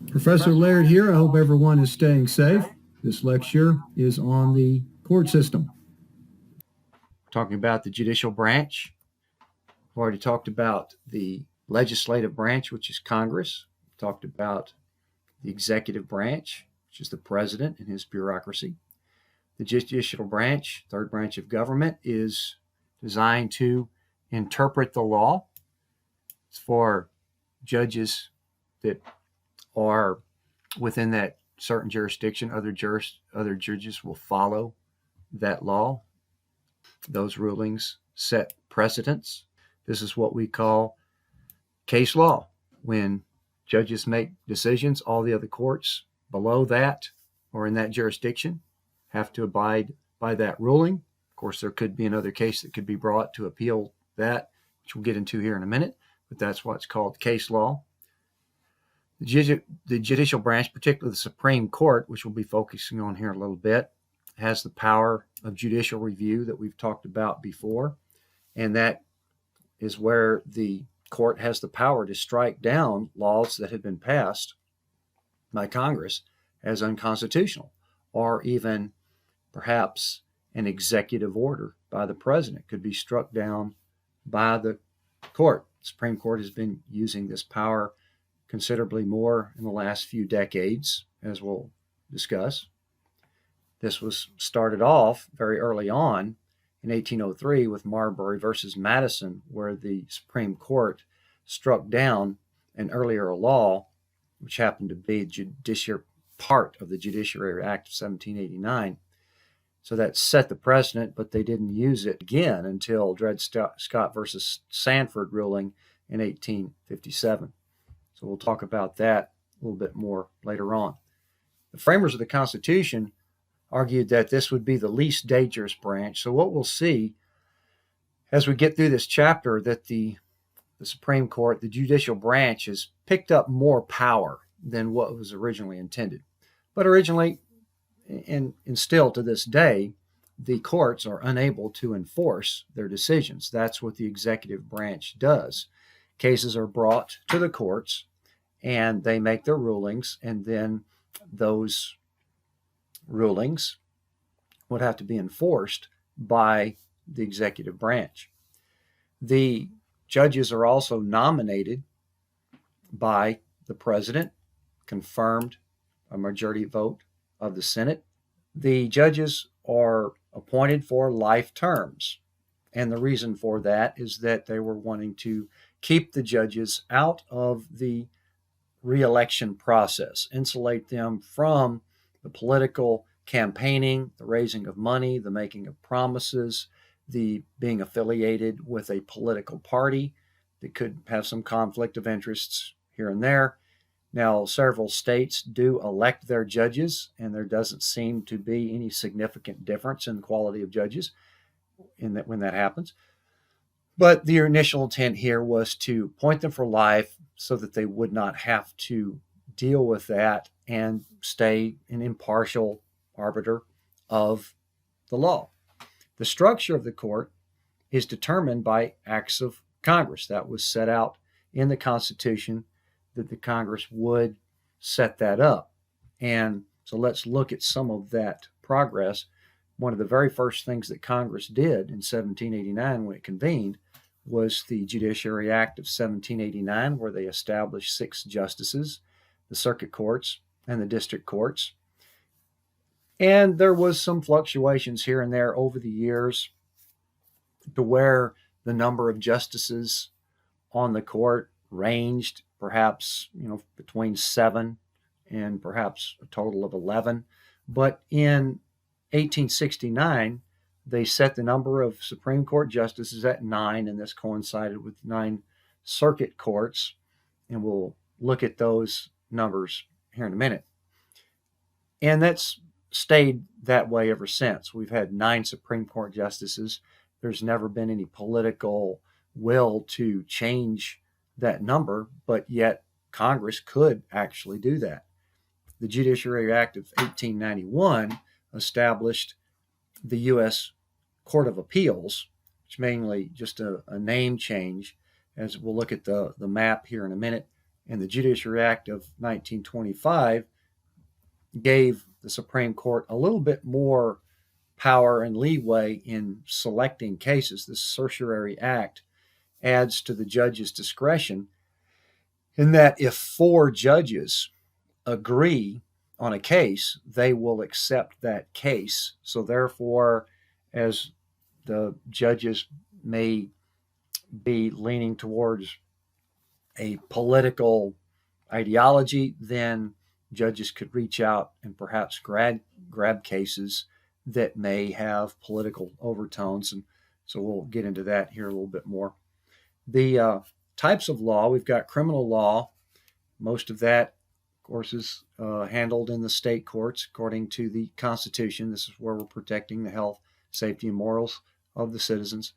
Professor Laird here. I hope everyone is staying safe. This lecture is on the court system. Talking about the judicial branch. We've already talked about the legislative branch, which is Congress. We've talked about the executive branch, which is the president and his bureaucracy. The judicial branch, third branch of government, is designed to interpret the law. It's for judges that are within that certain jurisdiction. Other judges will follow that law. Those rulings set precedents. This is what we call case law. When judges make decisions, all the other courts below that or in that jurisdiction have to abide by that ruling. Of course, there could be another case that could be brought to appeal that, which we'll get into here in a minute, but that's what's called case law. The judicial branch, particularly the Supreme Court, which we'll be focusing on here a little bit, has the power of judicial review that we've talked about before, and that is where the court has the power to strike down laws that have been passed by Congress as unconstitutional, or even perhaps an executive order by the president could be struck down by the court. The Supreme Court has been using this power considerably more in the last few decades, as we'll discuss. This was started off very early on in 1803 with Marbury versus Madison, where the Supreme Court struck down an earlier law, which happened to be part of the Judiciary Act of 1789. So that set the precedent, but they didn't use it again until Dred Scott versus Sanford ruling in 1857. So we'll talk about that a little bit more later on. The framers of the Constitution argued that this would be the least dangerous branch. So what we'll see as we get through this chapter, that the Supreme Court, the judicial branch, has picked up more power than what was originally intended. But originally, and still to this day, the courts are unable to enforce their decisions. That's what the executive branch does. Cases are brought to the courts, and they make their rulings, and then those rulings would have to be enforced by the executive branch. The judges are also nominated by the president, confirmed a majority vote of the Senate. The judges are appointed for life terms, and the reason for that is that they were wanting to keep the judges out of the re-election process, insulate them from the political campaigning, the raising of money, the making of promises, the being affiliated with a political party that could have some conflict of interests here and there. Now, several states do elect their judges, and there doesn't seem to be any significant difference in the quality of judges when that happens. But the initial intent here was to appoint them for life so that they would not have to deal with that and stay an impartial arbiter of the law. The structure of the court is determined by acts of Congress. That was set out in the Constitution, that the Congress would set that up. And so let's look at some of that progress. One of the very first things that Congress did in 1789 when it convened was the Judiciary Act of 1789, where they established 6 justices, the circuit courts and the district courts. And there was some fluctuations here and there over the years to where the number of justices on the court ranged perhaps, between 7 and perhaps a total of 11. But in 1869, they set the number of Supreme Court justices at 9, and this coincided with 9 circuit courts. And we'll look at those numbers here in a minute. And that's stayed that way ever since. We've had 9 Supreme Court justices. There's never been any political will to change that number, but yet Congress could actually do that. The Judiciary Act of 1891 established the U.S. Court of Appeals, which mainly just a name change, as we'll look at the map here in a minute. And the Judiciary Act of 1925 gave the Supreme Court a little bit more power and leeway in selecting cases. This Certiorari Act adds to the judge's discretion in that if 4 judges agree on a case, they will accept that case. So therefore, as the judges may be leaning towards a political ideology, then judges could reach out and perhaps grab cases that may have political overtones. And so we'll get into that here a little bit more. The types of law, we've got criminal law. Most of that, of course, is handled in the state courts according to the Constitution. This is where we're protecting the health, safety, and morals of the citizens.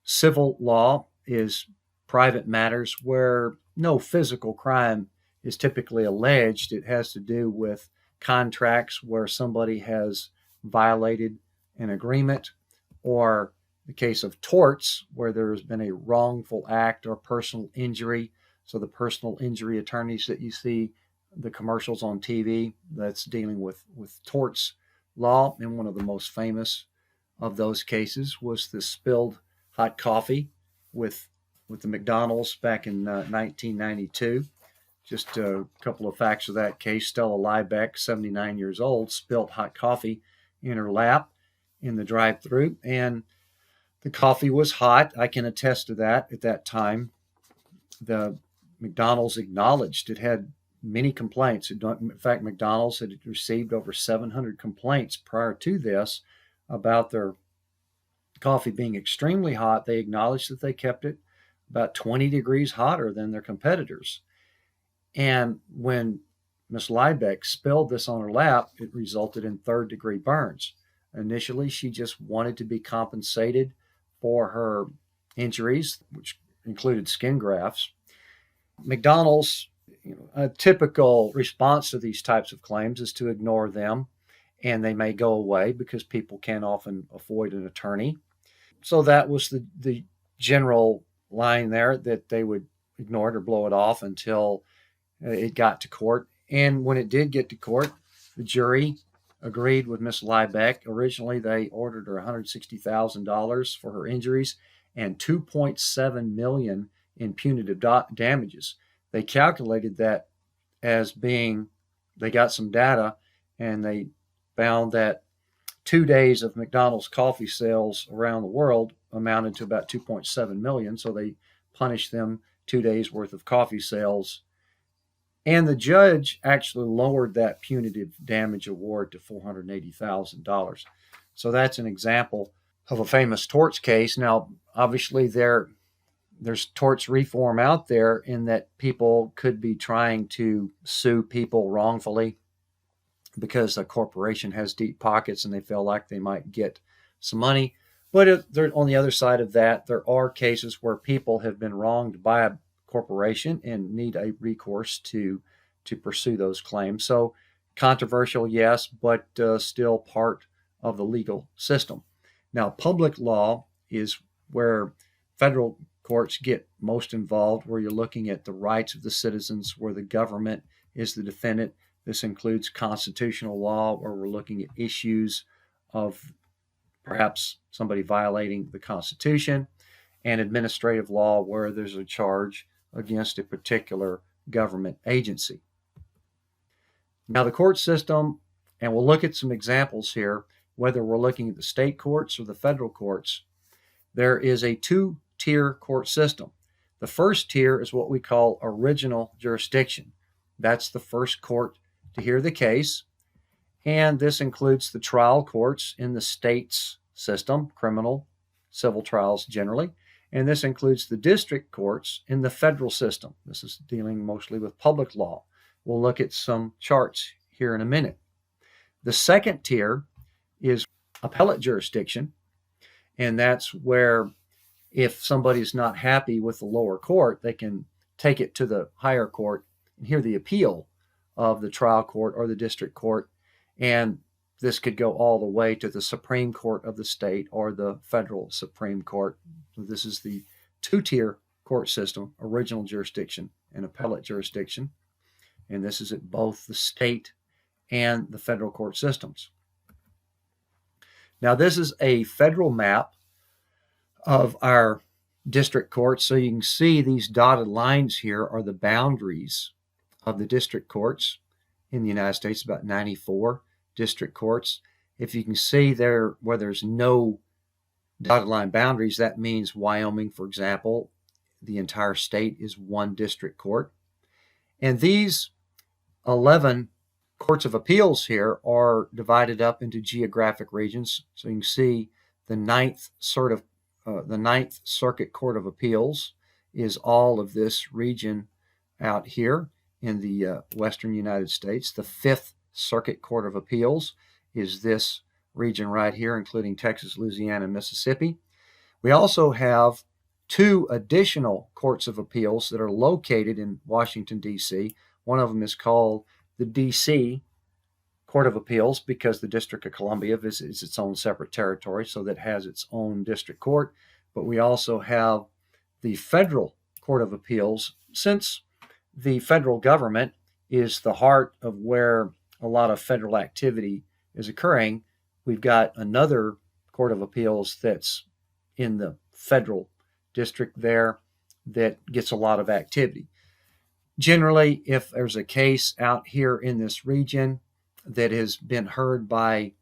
Civil law is private matters where no physical crime is typically alleged. It has to do with contracts where somebody has violated an agreement, or the case of torts where there has been a wrongful act or personal injury. So the personal injury attorneys that you see, the commercials on TV, that's dealing with torts law. And one of the most famous of those cases was the spilled hot coffee with the McDonald's back in 1992. Just a couple of facts of that case. Stella Liebeck, 79 years old, spilled hot coffee in her lap in the drive-thru, and the coffee was hot. I can attest to that. At that time, the McDonald's acknowledged it had many complaints. In fact, McDonald's had received over 700 complaints prior to this about their coffee being extremely hot. They acknowledged that they kept it about 20 degrees hotter than their competitors. And when Miss Liebeck spilled this on her lap, it resulted in third-degree burns. Initially, she just wanted to be compensated for her injuries, which included skin grafts. McDonald's, a typical response to these types of claims is to ignore them, and they may go away because people can't often afford an attorney. So that was the general line there, that they would ignore it or blow it off until it got to court. And when it did get to court, the jury agreed with Miss Liebeck. Originally, they ordered her $160,000 for her injuries and $2.7 million in punitive damages. They calculated that as being, they got some data, and they found that 2 days of McDonald's coffee sales around the world amounted to about 2.7 million. So they punished them 2 days worth of coffee sales. And the judge actually lowered that punitive damage award to $480,000. So that's an example of a famous torts case. Now, obviously, there's torts reform out there in that people could be trying to sue people wrongfully because a corporation has deep pockets and they feel like they might get some money. But on the other side of that, there are cases where people have been wronged by a corporation and need a recourse to pursue those claims. So controversial, yes, but still part of the legal system. Now, public law is where federal courts get most involved, where you're looking at the rights of the citizens, where the government is the defendant. This includes constitutional law, where we're looking at issues of perhaps somebody violating the Constitution, and administrative law, where there's a charge against a particular government agency. Now, the court system, and we'll look at some examples here, whether we're looking at the state courts or the federal courts, there is a 2-tier court system. The first tier is what we call original jurisdiction. That's the first court to hear the case, and this includes the trial courts in the state's system, criminal, civil trials generally, and this includes the district courts in the federal system. This is dealing mostly with public law. We'll look at some charts here in a minute. The second tier is appellate jurisdiction, and that's where if somebody's not happy with the lower court, they can take it to the higher court and hear the appeal of the trial court or the district court, and this could go all the way to the Supreme Court of the state or the federal Supreme Court. So this is the 2-tier court system, original jurisdiction and appellate jurisdiction. And this is at both the state and the federal court systems. Now, this is a federal map of our district courts. So you can see these dotted lines here are the boundaries of the district courts in the United States, about 94 district courts. If you can see there where there's no dotted line boundaries, that means Wyoming, for example, the entire state is one district court. And these 11 courts of appeals here are divided up into geographic regions. So you can see the Ninth Circuit Court of Appeals is all of this region out here in the western United States. The Fifth Circuit Court of Appeals is this region right here, including Texas, Louisiana, and Mississippi. We also have 2 additional courts of appeals that are located in Washington, D.C. One of them is called the D.C. Court of Appeals because the District of Columbia is its own separate territory, so that has its own district court. But we also have the Federal Court of Appeals, since the federal government is the heart of where a lot of federal activity is occurring. We've got another Court of Appeals that's in the federal district there that gets a lot of activity. Generally, if there's a case out here in this region that has been heard by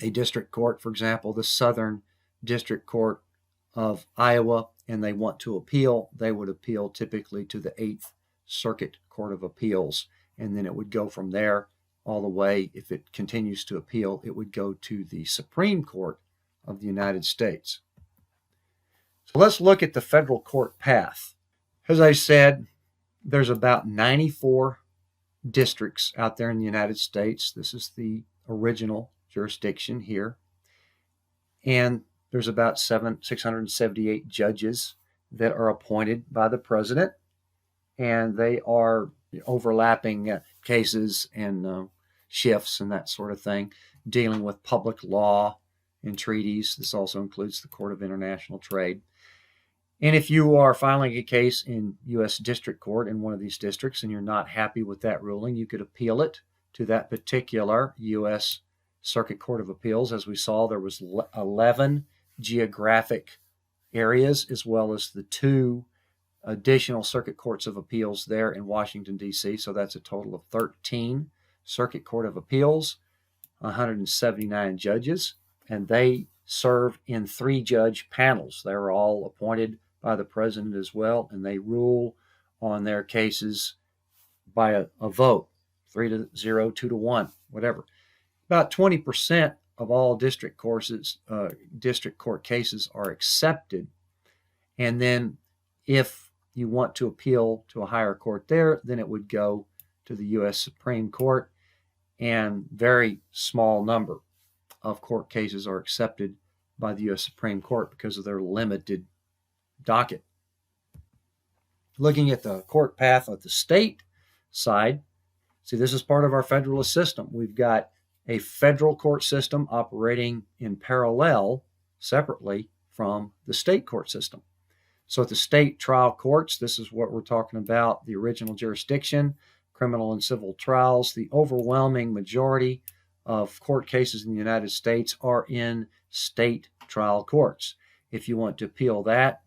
a district court, for example, the Southern District Court of Iowa, and they want to appeal, they would appeal typically to the 8th Circuit Court of Appeals, and then it would go from there all the way. If it continues to appeal, it would go to the Supreme Court of the United States. So let's look at the federal court path. As I said, there's about 94 districts out there in the United States. This is the original jurisdiction here. And there's about 678 judges that are appointed by the president. And they are overlapping cases and shifts and that sort of thing, dealing with public law and treaties. This also includes the Court of International Trade. And if you are filing a case in U.S. District Court in one of these districts and you're not happy with that ruling, you could appeal it to that particular U.S. Circuit Court of Appeals. As we saw, there was 11 geographic areas, as well as the 2 additional Circuit Courts of Appeals there in Washington, D.C. So that's a total of 13 Circuit Court of Appeals, 179 judges, and they serve in 3-judge panels. They're all appointed by the president as well, and they rule on their cases by a vote, 3-0, 2-1, whatever. About 20% of all district court cases are accepted, and then if you want to appeal to a higher court there, then it would go to the U.S. Supreme Court, and very small number of court cases are accepted by the U.S. Supreme Court because of their limited docket. Looking at the court path of the state side, see, this is part of our federalist system. We've got a federal court system operating in parallel, separately from the state court system. So at the state trial courts, this is what we're talking about, the original jurisdiction, criminal and civil trials. The overwhelming majority of court cases in the United States are in state trial courts. If you want to appeal that,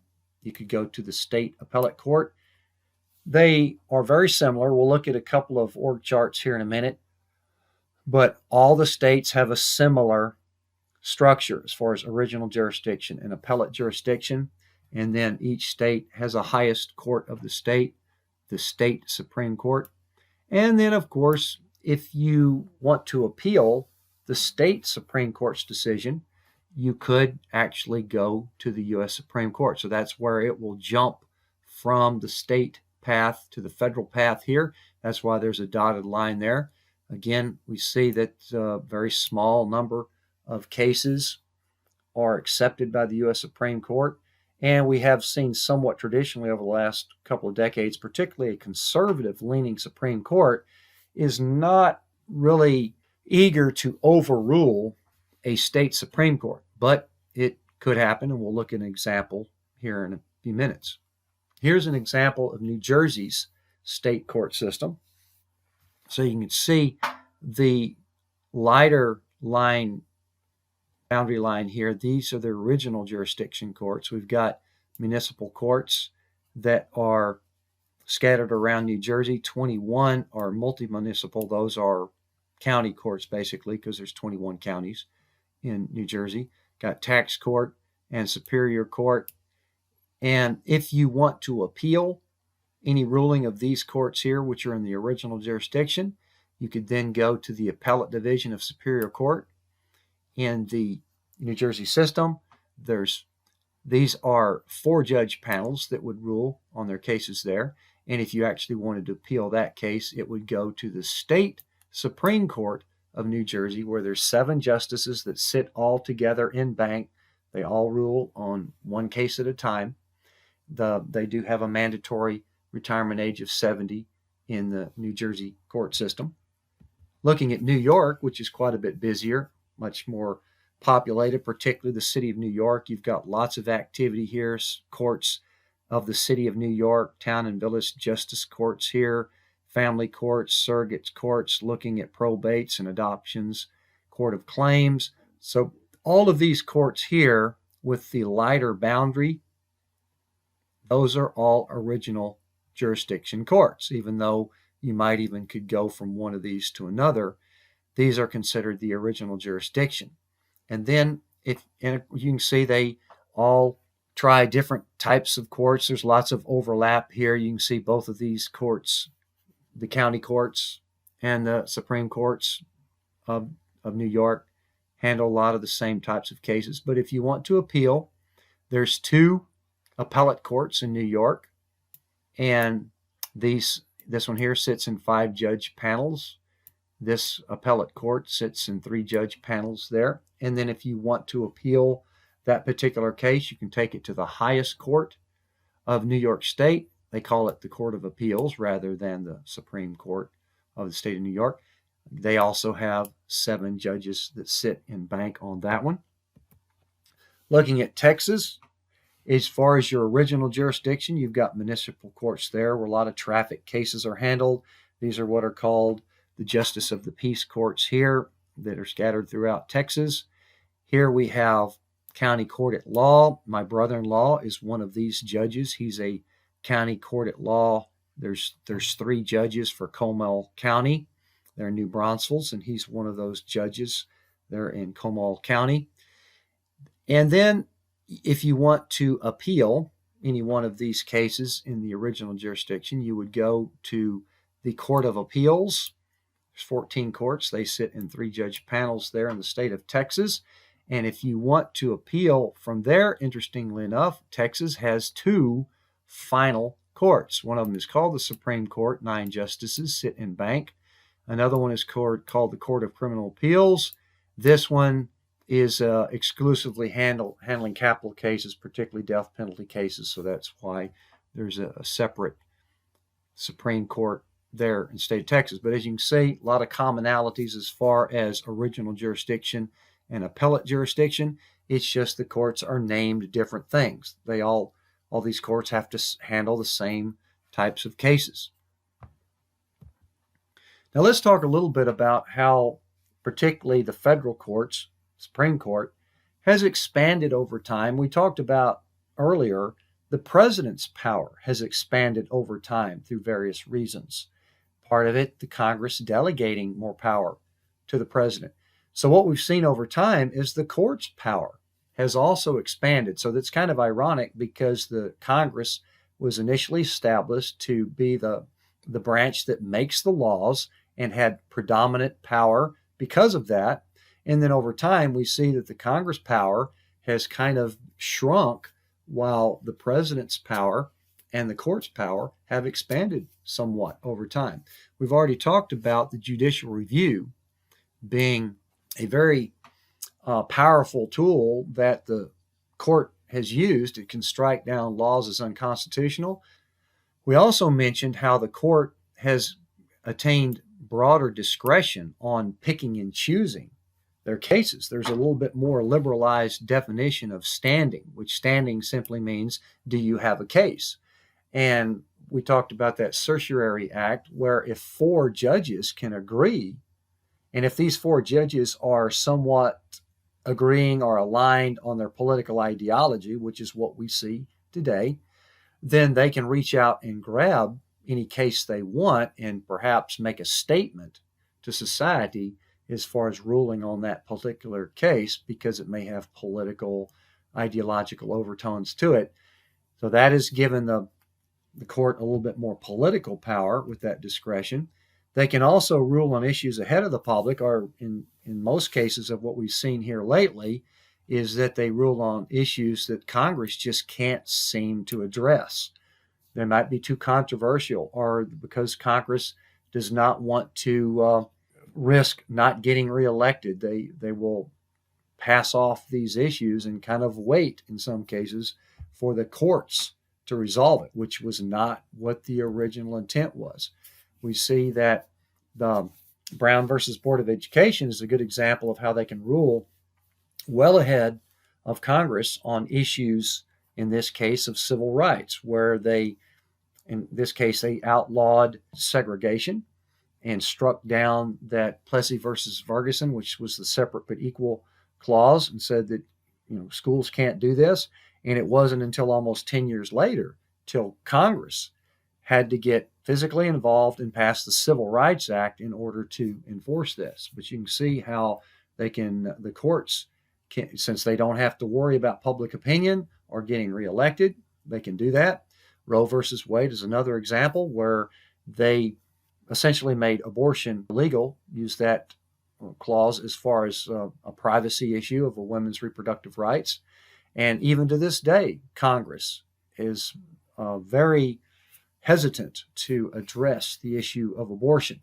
you could go to the state appellate court. They are very similar. We'll look at a couple of org charts here in a minute, but all the states have a similar structure as far as original jurisdiction and appellate jurisdiction, and then each state has a highest court of the state Supreme Court. And then, of course, if you want to appeal the state Supreme Court's decision, you could actually go to the U.S. Supreme Court. So that's where it will jump from the state path to the federal path here. That's why there's a dotted line there. Again, we see that a very small number of cases are accepted by the U.S. Supreme Court. And we have seen somewhat traditionally over the last couple of decades, particularly a conservative-leaning Supreme Court is not really eager to overrule a state Supreme Court. But it could happen, and we'll look at an example here in a few minutes. Here's an example of New Jersey's state court system. So you can see the lighter line, boundary line here. These are the original jurisdiction courts. We've got municipal courts that are scattered around New Jersey. 21 are multi-municipal. Those are county courts, basically, because there's 21 counties in New Jersey. Got tax court and superior court. And if you want to appeal any ruling of these courts here, which are in the original jurisdiction, you could then go to the appellate division of superior court in the New Jersey system. These are 4-judge panels that would rule on their cases there. And if you actually wanted to appeal that case, it would go to the state Supreme Court of New Jersey, where there's 7 justices that sit all together in bank. They all rule on one case at a time. They do have a mandatory retirement age of 70 in the New Jersey court system. Looking at New York, which is quite a bit busier, much more populated, particularly the city of New York. You've got lots of activity here. Courts of the city of New York, town and village justice courts here, family courts, surrogate courts, looking at probates and adoptions, court of claims. So all of these courts here with the lighter boundary, those are all original jurisdiction courts. Even though you might even could go from one of these to another, these are considered the original jurisdiction. And then you can see they all try different types of courts. There's lots of overlap here. You can see both of these courts, the county courts and the Supreme Courts of New York, handle a lot of the same types of cases. But if you want to appeal, there's 2 appellate courts in New York, and this one here sits in 5-judge panels. This appellate court sits in 3-judge panels there. And then if you want to appeal that particular case, you can take it to the highest court of New York State. They call it the Court of Appeals rather than the Supreme Court of the state of New York. They also have 7 judges that sit in bank on that one. Looking at Texas, as far as your original jurisdiction, you've got municipal courts there where a lot of traffic cases are handled. These are what are called the Justice of the Peace courts here that are scattered throughout Texas. Here we have county court at law. My brother-in-law is one of these judges. He's a county court at law. There's 3 judges for Comal County. They're in New Braunfels, and he's one of those judges there in Comal County. And then if you want to appeal any one of these cases in the original jurisdiction, you would go to the Court of Appeals. There's 14 courts. They sit in 3-judge panels there in the state of Texas. And if you want to appeal from there, interestingly enough, Texas has 2 final courts. One of them is called the Supreme Court. 9 justices sit in bank. Another one is called the Court of Criminal Appeals. This one is exclusively handling capital cases, particularly death penalty cases. So that's why there's a separate Supreme Court there in the state of Texas. But as you can see, a lot of commonalities as far as original jurisdiction and appellate jurisdiction. It's just the courts are named different things. All these courts have to handle the same types of cases. Now let's talk a little bit about how particularly the federal courts, Supreme Court, has expanded over time. We talked about earlier the president's power has expanded over time through various reasons. Part of it, the Congress delegating more power to the president. So what we've seen over time is the court's power has also expanded. So that's kind of ironic because the Congress was initially established to be the branch that makes the laws and had predominant power because of that. And then over time, we see that the Congress power has kind of shrunk while the president's power and the court's power have expanded somewhat over time. We've already talked about the judicial review being a very powerful tool that the court has used. It can strike down laws as unconstitutional. We also mentioned how the court has attained broader discretion on picking and choosing their cases. There's a little bit more liberalized definition of standing, which standing simply means, do you have a case? And we talked about that certiorari act, where if 4 judges can agree, and if these 4 judges are somewhat agreeing or aligned on their political ideology, which is what we see today, then they can reach out and grab any case they want and perhaps make a statement to society as far as ruling on that particular case, because it may have political, ideological overtones to it. So that has given the court a little bit more political power with that discretion. They can also rule on issues ahead of the public, or in most cases of what we've seen here lately, is that they rule on issues that Congress just can't seem to address. They might be too controversial, or because Congress does not want to risk not getting reelected, they will pass off these issues and kind of wait, in some cases, for the courts to resolve it, which was not what the original intent was. We see that the Brown versus Board of Education is a good example of how they can rule well ahead of Congress on issues, in this case, of civil rights, where they outlawed segregation and struck down that Plessy versus Ferguson, which was the separate but equal clause, and said that schools can't do this. And it wasn't until almost 10 years later till Congress had to get physically involved and pass the Civil Rights Act in order to enforce this. But you can see how the courts can, since they don't have to worry about public opinion or getting reelected, they can do that. Roe versus Wade is another example where they essentially made abortion illegal, used that clause as far as a privacy issue of a woman's reproductive rights. And even to this day, Congress is very hesitant to address the issue of abortion.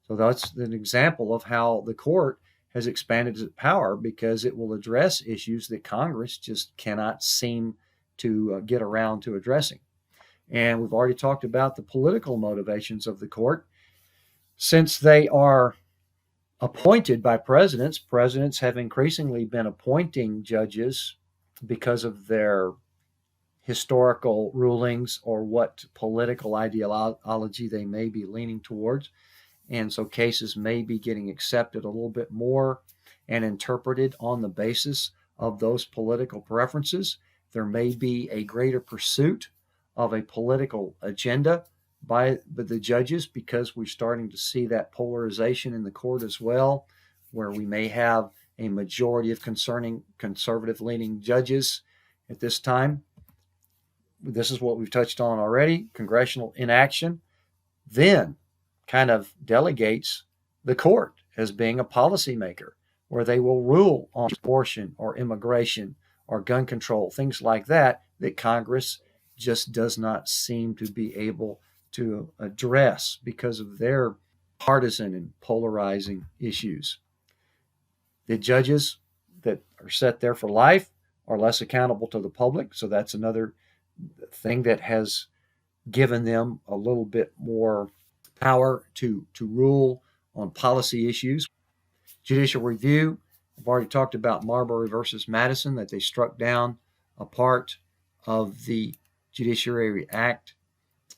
So that's an example of how the court has expanded its power, because it will address issues that Congress just cannot seem to get around to addressing. And we've already talked about the political motivations of the court. Since they are appointed by presidents, presidents have increasingly been appointing judges because of their historical rulings or what political ideology they may be leaning towards. And so cases may be getting accepted a little bit more and interpreted on the basis of those political preferences. There may be a greater pursuit of a political agenda by the judges, because we're starting to see that polarization in the court as well, where we may have a majority of conservative-leaning judges at this time. This is what we've touched on already. Congressional inaction then kind of delegates the court as being a policymaker, where they will rule on abortion or immigration or gun control, things like that Congress just does not seem to be able to address because of their partisan and polarizing issues. The judges that are set there for life are less accountable to the public, so that's another thing that has given them a little bit more power to rule on policy issues. Judicial review, I've already talked about Marbury versus Madison, that they struck down a part of the Judiciary Act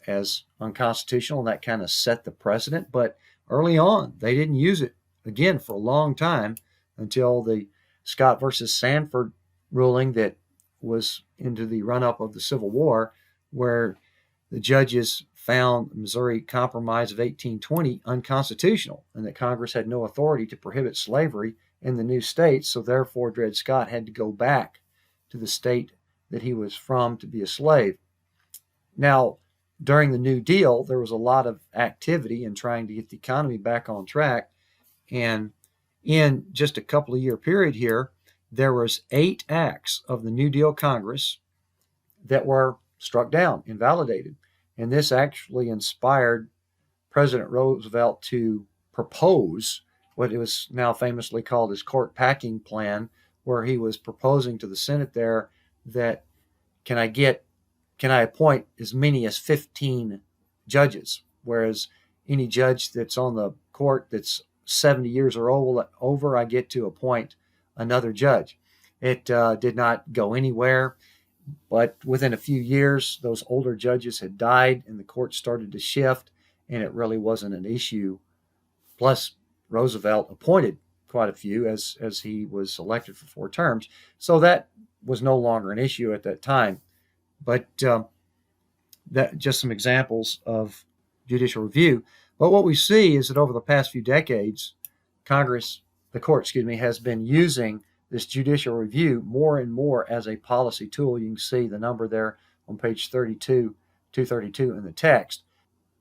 as unconstitutional, and that kind of set the precedent. But early on, they didn't use it again for a long time, until the Scott versus Sanford ruling that was into the run-up of the Civil War, where the judges found the Missouri Compromise of 1820 unconstitutional, and that Congress had no authority to prohibit slavery in the new states. So therefore, Dred Scott had to go back to the state that he was from to be a slave. Now, during the New Deal, there was a lot of activity in trying to get the economy back on track. And in just a couple of year period here, there was 8 acts of the New Deal Congress that were struck down, invalidated. And this actually inspired President Roosevelt to propose what it was now famously called his court packing plan, where he was proposing to the Senate there that can I appoint as many as 15 judges, whereas any judge that's on the court that's 70 years or over, I get to appoint another judge. It did not go anywhere. But within a few years, those older judges had died and the court started to shift, and it really wasn't an issue. Plus, Roosevelt appointed quite a few as he was elected for 4 terms. So that was no longer an issue at that time. But that just some examples of judicial review. But what we see is that over the past few decades, the court, has been using this judicial review more and more as a policy tool. You can see the number there on page 232 in the text.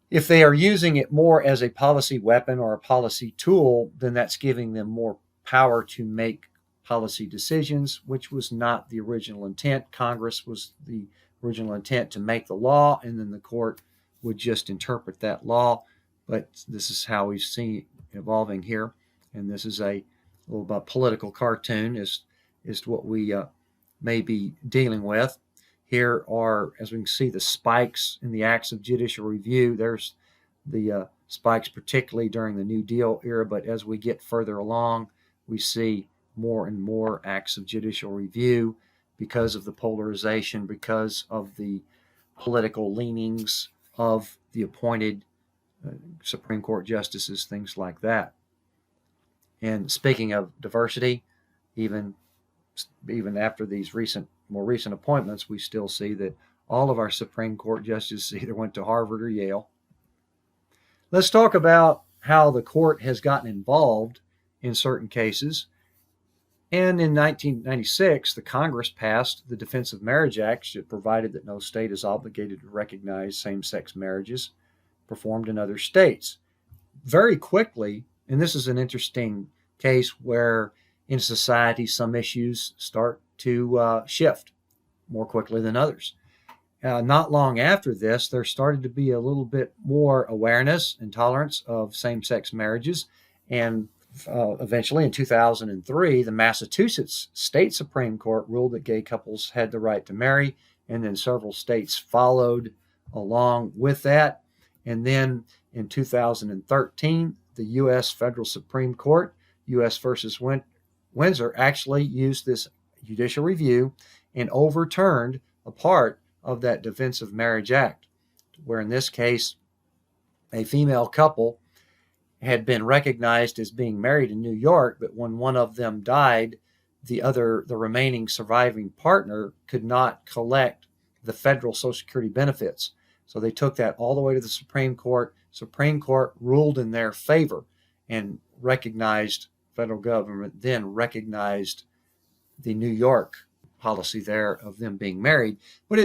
If they are using it more as a policy weapon or a policy tool, then that's giving them more power to make policy decisions, which was not the original intent. Congress was the original intent to make the law, and then the court would just interpret that law. But this is how we've seen it evolving here. And this is a little political cartoon as to what we may be dealing with. Here are, as we can see, the spikes in the acts of judicial review. There's the spikes particularly during the New Deal era, but as we get further along, we see more and more acts of judicial review because of the polarization, because of the political leanings of the appointed Supreme Court justices, things like that. And speaking of diversity, even after these more recent appointments, we still see that all of our Supreme Court justices either went to Harvard or Yale. Let's talk about how the court has gotten involved in certain cases. And in 1996, the Congress passed the Defense of Marriage Act that provided that no state is obligated to recognize same-sex marriages performed in other states. Very quickly, and this is an interesting case where in society some issues start to shift more quickly than others. Not long after this, there started to be a little bit more awareness and tolerance of same-sex marriages, and eventually in 2003, the Massachusetts State Supreme Court ruled that gay couples had the right to marry, and then several states followed along with that. And then in 2013, the U.S. Federal Supreme Court, U.S. versus Windsor, actually used this judicial review and overturned a part of that Defense of Marriage Act, where in this case, a female couple had been recognized as being married in New York, but when one of them died, the remaining surviving partner could not collect the federal Social Security benefits. So they took that all the way to the Supreme Court. Supreme Court ruled in their favor and recognized, federal government then recognized the New York policy there of them being married.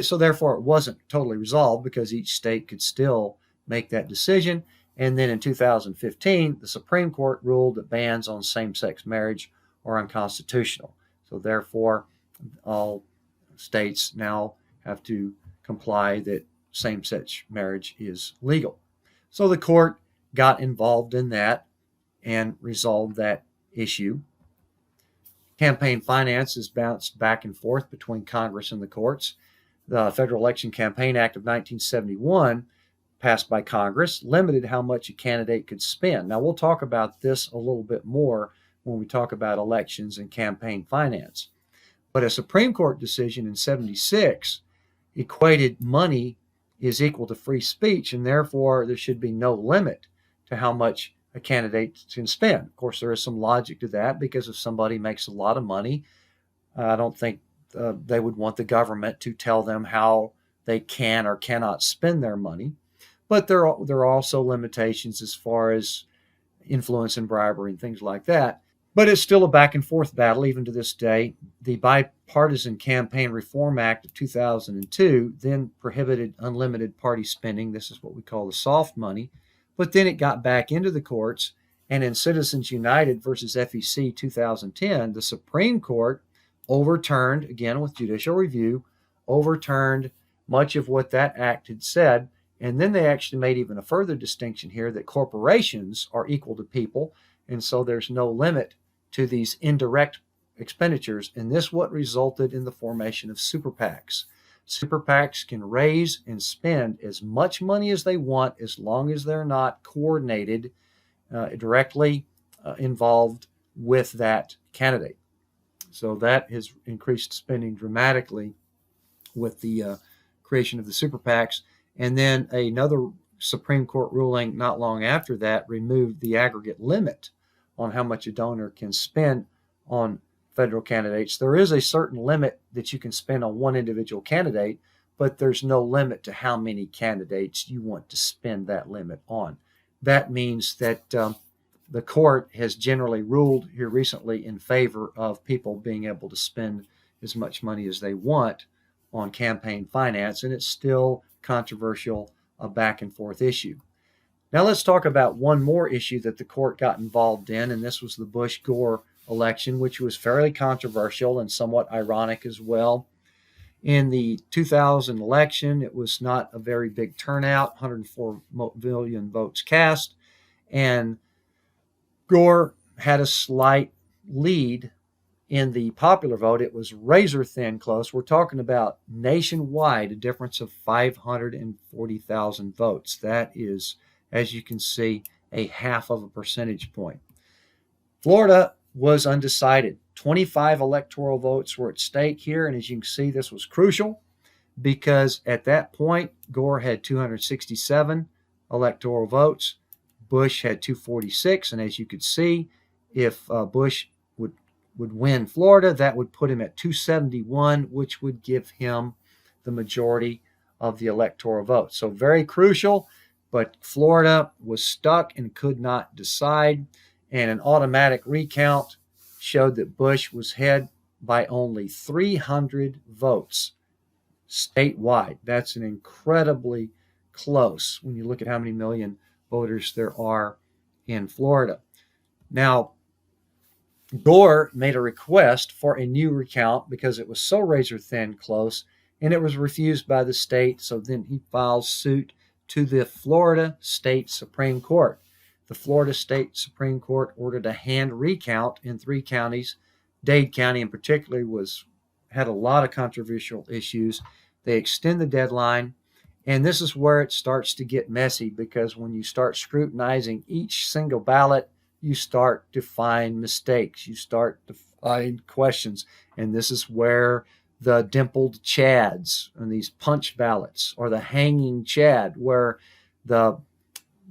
So therefore it wasn't totally resolved because each state could still make that decision. And then in 2015, the Supreme Court ruled that bans on same-sex marriage are unconstitutional. So therefore, all states now have to comply that same-sex marriage is legal. So the court got involved in that and resolved that issue. Campaign finance has bounced back and forth between Congress and the courts. The Federal Election Campaign Act of 1971, passed by Congress, limited how much a candidate could spend. Now, we'll talk about this a little bit more when we talk about elections and campaign finance. But a Supreme Court decision in 76 equated money is equal to free speech, and therefore there should be no limit to how much a candidate can spend. Of course, there is some logic to that, because if somebody makes a lot of money, I don't think they would want the government to tell them how they can or cannot spend their money. But there are also limitations as far as influence and bribery and things like that. But it's still a back and forth battle even to this day. The Bipartisan Campaign Reform Act of 2002 then prohibited unlimited party spending. This is what we call the soft money. But then it got back into the courts, and in Citizens United versus FEC 2010, the Supreme Court overturned, again with judicial review, overturned much of what that act had said. And then they actually made even a further distinction here that corporations are equal to people, and so there's no limit to these indirect expenditures. And this what resulted in the formation of super PACs. Super PACs can raise and spend as much money as they want as long as they're not coordinated, directly involved with that candidate. So that has increased spending dramatically with the creation of the super PACs. And then another Supreme Court ruling not long after that removed the aggregate limit on how much a donor can spend on federal candidates. There is a certain limit that you can spend on one individual candidate, but there's no limit to how many candidates you want to spend that limit on. That means that the court has generally ruled here recently in favor of people being able to spend as much money as they want on campaign finance, and it's still controversial, a back and forth issue. Now let's talk about one more issue that the court got involved in, and this was the Bush-Gore election, which was fairly controversial and somewhat ironic as well. In the 2000 election, it was not a very big turnout, 104 million votes cast, and Gore had a slight lead in the popular vote. It was razor thin close. We're talking about nationwide a difference of 540,000 votes. That is, as you can see, a half of a percentage point. Florida was undecided. 25 electoral votes were at stake here, and as you can see, this was crucial because at that point, Gore had 267 electoral votes. Bush had 246, and as you could see, if Bush would win Florida, that would put him at 271, which would give him the majority of the electoral vote. So very crucial, but Florida was stuck and could not decide, and an automatic recount showed that Bush was ahead by only 300 votes statewide. That's an incredibly close when you look at how many million voters there are in Florida. Now, Gore made a request for a new recount because it was so razor thin close, and it was refused by the state. So then he files suit to the Florida State Supreme Court. The Florida State Supreme Court ordered a hand recount in 3 counties. Dade County in particular had a lot of controversial issues. They extend the deadline, and this is where it starts to get messy because when you start scrutinizing each single ballot, you start to find mistakes. You start to find questions. And this is where the dimpled chads and these punch ballots, or the hanging chad, where the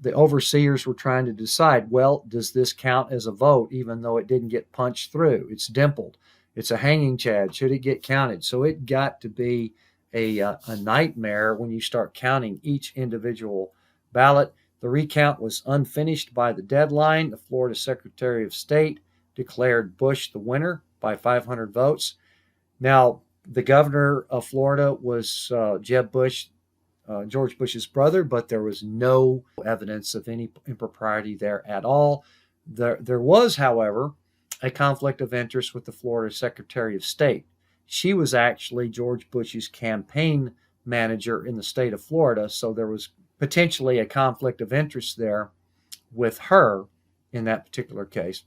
overseers were trying to decide, well, does this count as a vote even though it didn't get punched through? It's dimpled. It's a hanging chad. Should it get counted? So it got to be a nightmare when you start counting each individual ballot. The recount was unfinished by the deadline. The Florida Secretary of State declared Bush the winner by 500 votes. Now, the governor of Florida was Jeb Bush, George Bush's brother, but there was no evidence of any impropriety there at all. There was, however, a conflict of interest with the Florida Secretary of State. She was actually George Bush's campaign manager in the state of Florida, so there was potentially a conflict of interest there with her in that particular case.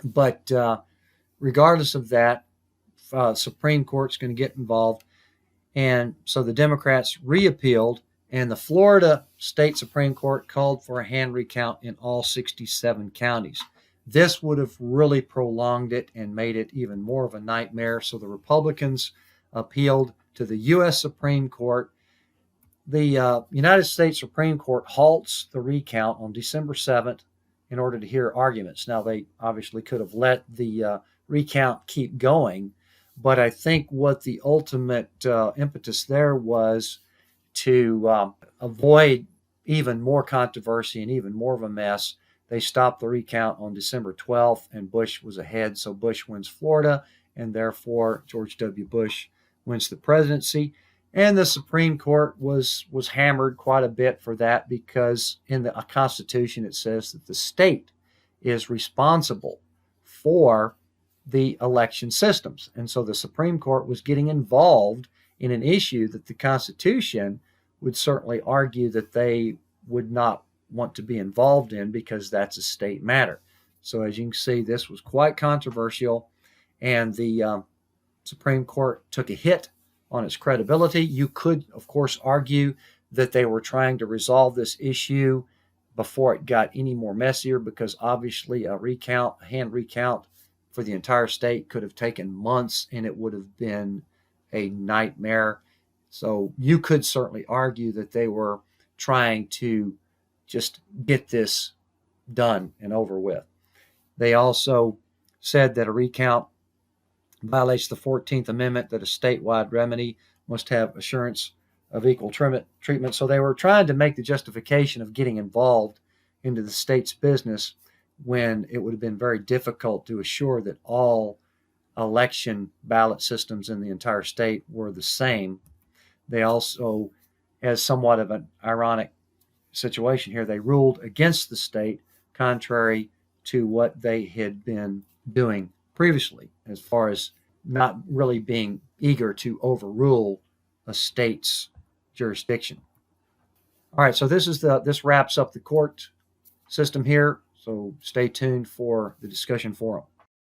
But regardless of that, Supreme Court's going to get involved. And so the Democrats reappealed, and the Florida State Supreme Court called for a hand recount in all 67 counties. This would have really prolonged it and made it even more of a nightmare. So the Republicans appealed to the U.S. Supreme Court. The United States Supreme Court halts the recount on December 7th in order to hear arguments. Now, they obviously could have let the recount keep going, but I think what the ultimate impetus there was to avoid even more controversy and even more of a mess. They stopped the recount on December 12th, and Bush was ahead, so Bush wins Florida, and therefore George W. Bush wins the presidency. And the Supreme Court was hammered quite a bit for that because in the Constitution it says that the state is responsible for the election systems. And so the Supreme Court was getting involved in an issue that the Constitution would certainly argue that they would not want to be involved in because that's a state matter. So as you can see, this was quite controversial, and the Supreme Court took a hit on its credibility. You could, of course, argue that they were trying to resolve this issue before it got any more messier, because obviously a hand recount for the entire state could have taken months, and it would have been a nightmare. So you could certainly argue that they were trying to just get this done and over with. They also said that a recount violates the 14th Amendment, that a statewide remedy must have assurance of equal treatment. So they were trying to make the justification of getting involved into the state's business when it would have been very difficult to assure that all election ballot systems in the entire state were the same. They also, as somewhat of an ironic situation here, they ruled against the state, contrary to what they had been doing previously, as far as not really being eager to overrule a state's jurisdiction. All right, so this wraps up the court system here. So stay tuned for the discussion forum.